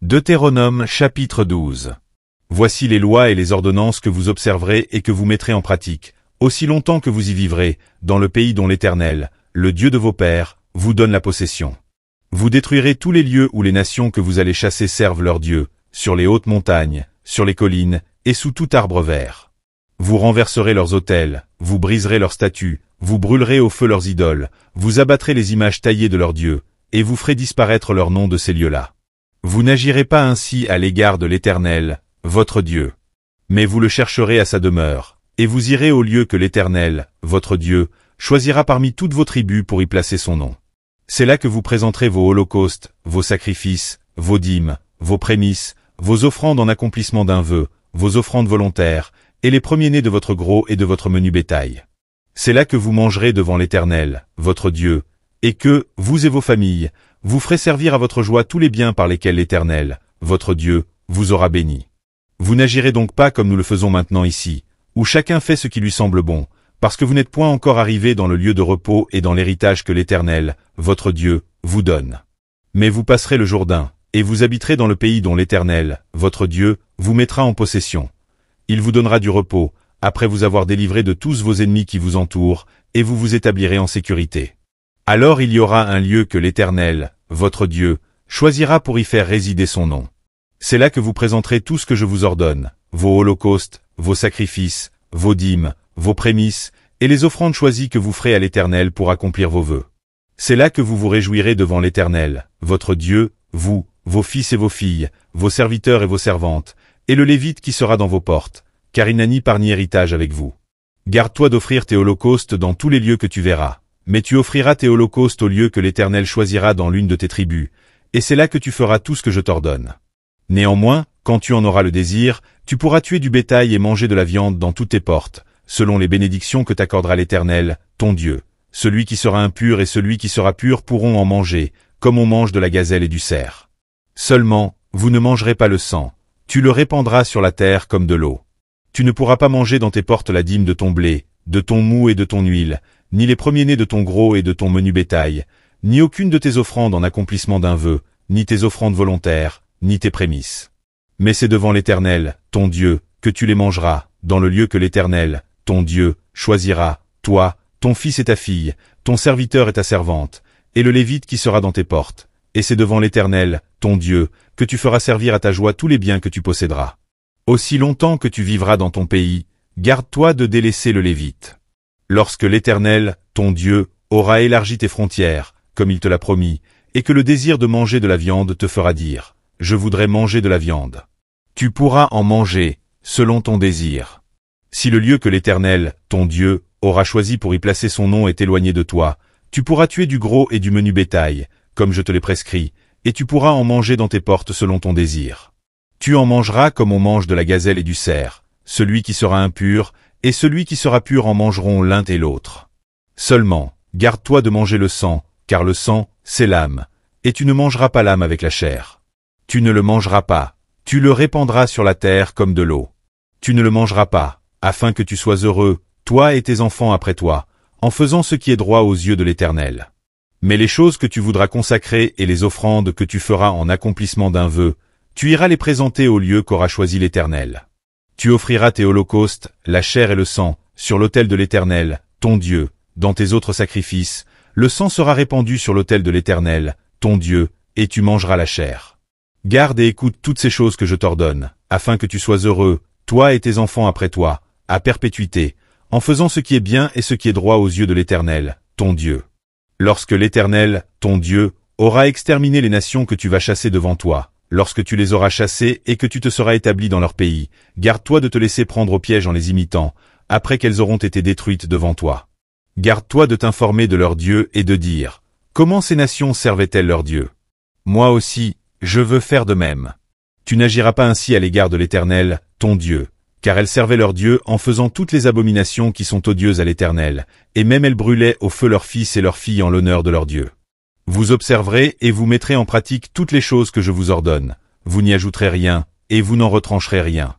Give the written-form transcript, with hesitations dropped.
Deutéronome chapitre 12. Voici les lois et les ordonnances que vous observerez et que vous mettrez en pratique, aussi longtemps que vous y vivrez, dans le pays dont l'Éternel, le Dieu de vos pères, vous donne la possession. Vous détruirez tous les lieux où les nations que vous allez chasser servent leurs dieux, sur les hautes montagnes, sur les collines, et sous tout arbre vert. Vous renverserez leurs autels, vous briserez leurs statues, vous brûlerez au feu leurs idoles, vous abattrez les images taillées de leurs dieux, et vous ferez disparaître leur nom de ces lieux-là. Vous n'agirez pas ainsi à l'égard de l'Éternel, votre Dieu. Mais vous le chercherez à sa demeure, et vous irez au lieu que l'Éternel, votre Dieu, choisira parmi toutes vos tribus pour y placer son nom. C'est là que vous présenterez vos holocaustes, vos sacrifices, vos dîmes, vos prémices, vos offrandes en accomplissement d'un vœu, vos offrandes volontaires, et les premiers-nés de votre gros et de votre menu bétail. C'est là que vous mangerez devant l'Éternel, votre Dieu, et que, vous et vos familles, vous ferez servir à votre joie tous les biens par lesquels l'Éternel, votre Dieu, vous aura béni. Vous n'agirez donc pas comme nous le faisons maintenant ici, où chacun fait ce qui lui semble bon, parce que vous n'êtes point encore arrivés dans le lieu de repos et dans l'héritage que l'Éternel, votre Dieu, vous donne. Mais vous passerez le Jourdain, et vous habiterez dans le pays dont l'Éternel, votre Dieu, vous mettra en possession. Il vous donnera du repos, après vous avoir délivré de tous vos ennemis qui vous entourent, et vous vous établirez en sécurité. Alors il y aura un lieu que l'Éternel, votre Dieu, choisira pour y faire résider son nom. C'est là que vous présenterez tout ce que je vous ordonne, vos holocaustes, vos sacrifices, vos dîmes, vos prémices, et les offrandes choisies que vous ferez à l'Éternel pour accomplir vos vœux. C'est là que vous vous réjouirez devant l'Éternel, votre Dieu, vous, vos fils et vos filles, vos serviteurs et vos servantes, et le Lévite qui sera dans vos portes, car il n'a ni part ni héritage avec vous. Garde-toi d'offrir tes holocaustes dans tous les lieux que tu verras. Mais tu offriras tes holocaustes au lieu que l'Éternel choisira dans l'une de tes tribus, et c'est là que tu feras tout ce que je t'ordonne. Néanmoins, quand tu en auras le désir, tu pourras tuer du bétail et manger de la viande dans toutes tes portes, selon les bénédictions que t'accordera l'Éternel, ton Dieu. Celui qui sera impur et celui qui sera pur pourront en manger, comme on mange de la gazelle et du cerf. Seulement, vous ne mangerez pas le sang, tu le répandras sur la terre comme de l'eau. Tu ne pourras pas manger dans tes portes la dîme de ton blé, de ton mou et de ton huile, ni les premiers-nés de ton gros et de ton menu bétail, ni aucune de tes offrandes en accomplissement d'un vœu, ni tes offrandes volontaires, ni tes prémices. Mais c'est devant l'Éternel, ton Dieu, que tu les mangeras, dans le lieu que l'Éternel, ton Dieu, choisira, toi, ton fils et ta fille, ton serviteur et ta servante, et le Lévite qui sera dans tes portes, et c'est devant l'Éternel, ton Dieu, que tu feras servir à ta joie tous les biens que tu posséderas. Aussi longtemps que tu vivras dans ton pays, garde-toi de délaisser le Lévite. Lorsque l'Éternel, ton Dieu, aura élargi tes frontières, comme il te l'a promis, et que le désir de manger de la viande te fera dire, « Je voudrais manger de la viande ». Tu pourras en manger, selon ton désir. Si le lieu que l'Éternel, ton Dieu, aura choisi pour y placer son nom est éloigné de toi, tu pourras tuer du gros et du menu bétail, comme je te l'ai prescrit, et tu pourras en manger dans tes portes selon ton désir. Tu en mangeras comme on mange de la gazelle et du cerf, celui qui sera impur, et celui qui sera pur en mangeront l'un et l'autre. Seulement, garde-toi de manger le sang, car le sang, c'est l'âme, et tu ne mangeras pas l'âme avec la chair. Tu ne le mangeras pas, tu le répandras sur la terre comme de l'eau. Tu ne le mangeras pas, afin que tu sois heureux, toi et tes enfants après toi, en faisant ce qui est droit aux yeux de l'Éternel. Mais les choses que tu voudras consacrer et les offrandes que tu feras en accomplissement d'un vœu, tu iras les présenter au lieu qu'aura choisi l'Éternel. Tu offriras tes holocaustes, la chair et le sang, sur l'autel de l'Éternel, ton Dieu, dans tes autres sacrifices, le sang sera répandu sur l'autel de l'Éternel, ton Dieu, et tu mangeras la chair. Garde et écoute toutes ces choses que je t'ordonne, afin que tu sois heureux, toi et tes enfants après toi, à perpétuité, en faisant ce qui est bien et ce qui est droit aux yeux de l'Éternel, ton Dieu. Lorsque l'Éternel, ton Dieu, aura exterminé les nations que tu vas chasser devant toi, lorsque tu les auras chassées et que tu te seras établi dans leur pays, garde-toi de te laisser prendre au piège en les imitant, après qu'elles auront été détruites devant toi. Garde-toi de t'informer de leur Dieu et de dire, « Comment ces nations servaient-elles leur Dieu ?» Moi aussi, je veux faire de même. Tu n'agiras pas ainsi à l'égard de l'Éternel, ton Dieu, car elles servaient leur Dieu en faisant toutes les abominations qui sont odieuses à l'Éternel, et même elles brûlaient au feu leurs fils et leurs filles en l'honneur de leur Dieu. Vous observerez et vous mettrez en pratique toutes les choses que je vous ordonne. Vous n'y ajouterez rien, et vous n'en retrancherez rien.